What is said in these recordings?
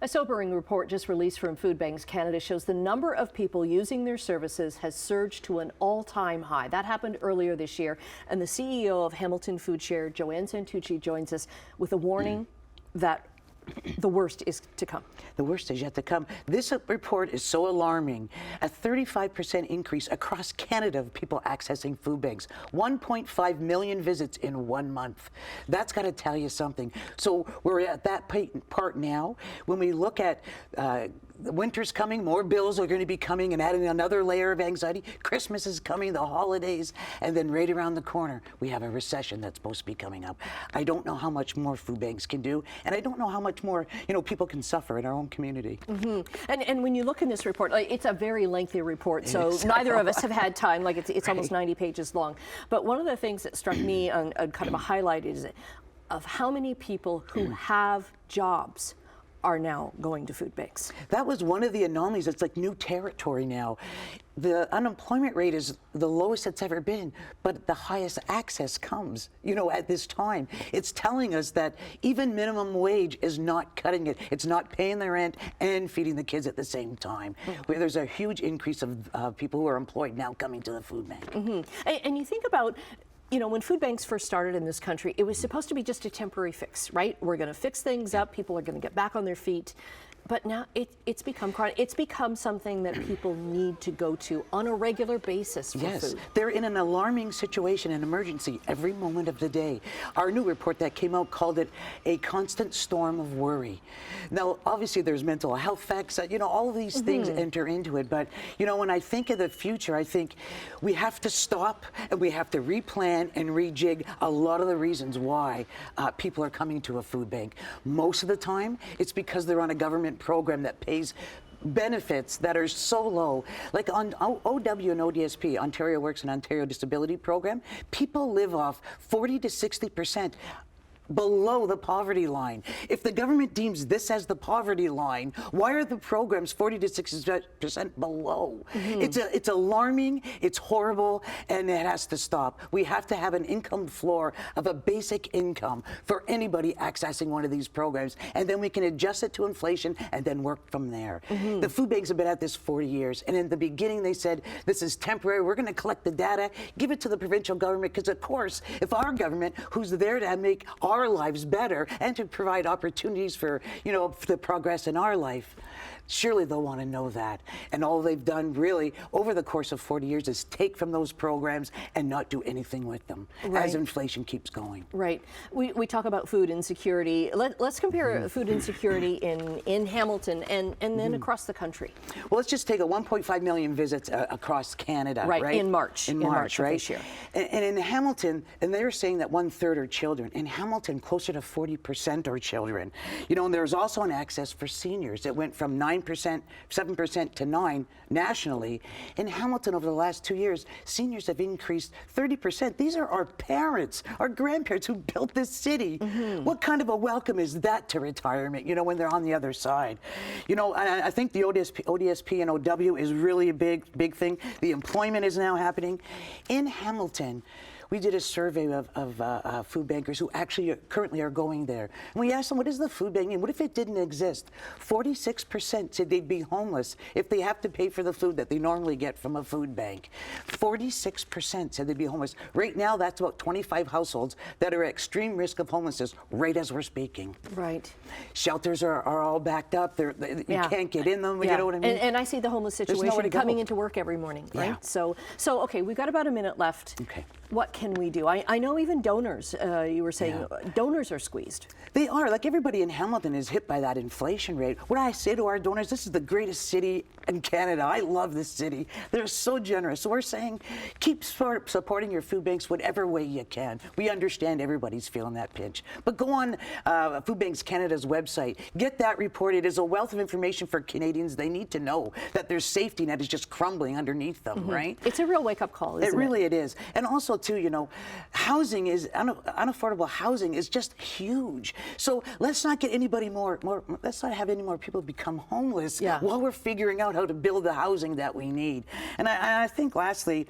A sobering report just released from Food Banks Canada shows the number of people using their services has surged to an all-time high. That happened earlier this year, and the CEO of Hamilton Food Share, Joanne Santucci, joins us with a warning that the worst is to come. The worst is yet to come. This report is so alarming. A 35% increase across Canada of people accessing food banks. 1.5 million visits in 1 month. That's got to tell you something. So we're at that part now. When we look at the winter's coming, more bills are going to be coming and adding another layer of anxiety. Christmas is coming, the holidays, and then right around the corner, we have a recession that's supposed to be coming up. I don't know how much more food banks can do, and I don't know how much more, people can suffer in our own community. And when you look in this report, it's a very lengthy report, so neither of us have had time, like it's almost 90 pages long. But one of the things that struck me on kind of a highlight is of how many people who have jobs are now going to food banks. That was one of the anomalies. It's like new territory now. The unemployment rate is the lowest it's ever been, but the highest access comes, at this time. It's telling us that even minimum wage is not cutting it. It's not paying the rent and feeding the kids at the same time. There's a huge increase of people who are employed now coming to the food bank. And you think about, when food banks first started in this country, it was supposed to be just a temporary fix, right? We're going to fix things up. People are going to get back on their feet. But now it's become chronic. It's become something that people need to go to on a regular basis for food. They're in an alarming situation, an emergency, every moment of the day. Our new report that came out called it a constant storm of worry. Now, obviously, there's mental health facts, all of these things enter into it. But, when I think of the future, I think we have to stop and we have to replan and rejig a lot of the reasons why people are coming to a food bank. Most of the time, it's because they're on a government program that pays benefits that are so low. Like on OW and ODSP, Ontario Works and Ontario Disability Program, people live off 40 to 60% below the poverty line. If the government deems this as the poverty line, why are the programs 40 to 60% below? It's alarming, it's horrible, and it has to stop. We have to have an income floor of a basic income for anybody accessing one of these programs, and then we can adjust it to inflation and then work from there. The food banks have been at this 40 years, and in the beginning they said, this is temporary, we're going to collect the data, give it to the provincial government, because of course, if our government, who's there to make our lives better and to provide opportunities for, the progress in our life, surely they'll want to know that. And all they've done really over the course of 40 years is take from those programs and not do anything with them as inflation keeps going. Right. We talk about food insecurity. Let's compare food insecurity in Hamilton and then across the country. Well, let's just take a 1.5 million visits across Canada. Right, in March. In March, right? This year. And in Hamilton, and they're saying that 1/3 are children. In Hamilton, closer to 40% are children. And there's also an access for seniors. It went from 7% to 9% nationally. In Hamilton, over the last 2 years, seniors have increased 30%. These are our parents, our grandparents who built this city. What kind of a welcome is that to retirement, when they're on the other side? I think the ODSP and OW is really a big thing. The employment is now happening. In Hamilton, we did a survey of food bankers who actually currently are going there. And we asked them, what is the food bank? And what if it didn't exist? 46% said they'd be homeless if they have to pay for the food that they normally get from a food bank. 46% said they'd be homeless. Right now, that's about 25 households that are at extreme risk of homelessness right as we're speaking. Right. Shelters are all backed up. You can't get in them, you know what I mean? And I see the homeless situation coming into work every morning, right? So okay, we've got about a minute left. Okay. What can we do? I know even donors, you were saying, donors are squeezed. They are. Like everybody in Hamilton is hit by that inflation rate. What I say to our donors, this is the greatest city in Canada. I love this city. They're so generous. So we're saying keep supporting your food banks whatever way you can. We understand everybody's feeling that pinch. But go on Food Banks Canada's website. Get that report. It is a wealth of information for Canadians. They need to know that their safety net is just crumbling underneath them, right? It's a real wake-up call, isn't it? Really it is. And also, too, housing is, unaffordable housing is just huge. So let's not get anybody let's not have any more people become homeless while we're figuring out how to build the housing that we need. And I think lastly,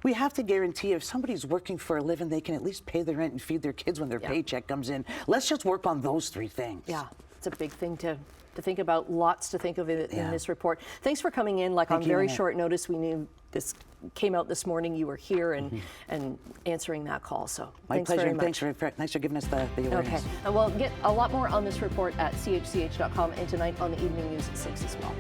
we have to guarantee if somebody's working for a living, they can at least pay their rent and feed their kids when their paycheck comes in. Let's just work on those three things. Yeah. it's a big thing to think about. Lots to think of in Yeah. this report. Thanks for coming in. Like Thank on you, very Annette. short notice, we knew this came out this morning. You were here and answering that call. So My thanks pleasure. very And much. thanks for giving us the awareness. Okay, and we'll get a lot more on this report at chch.com and tonight on the evening news at 6 as well.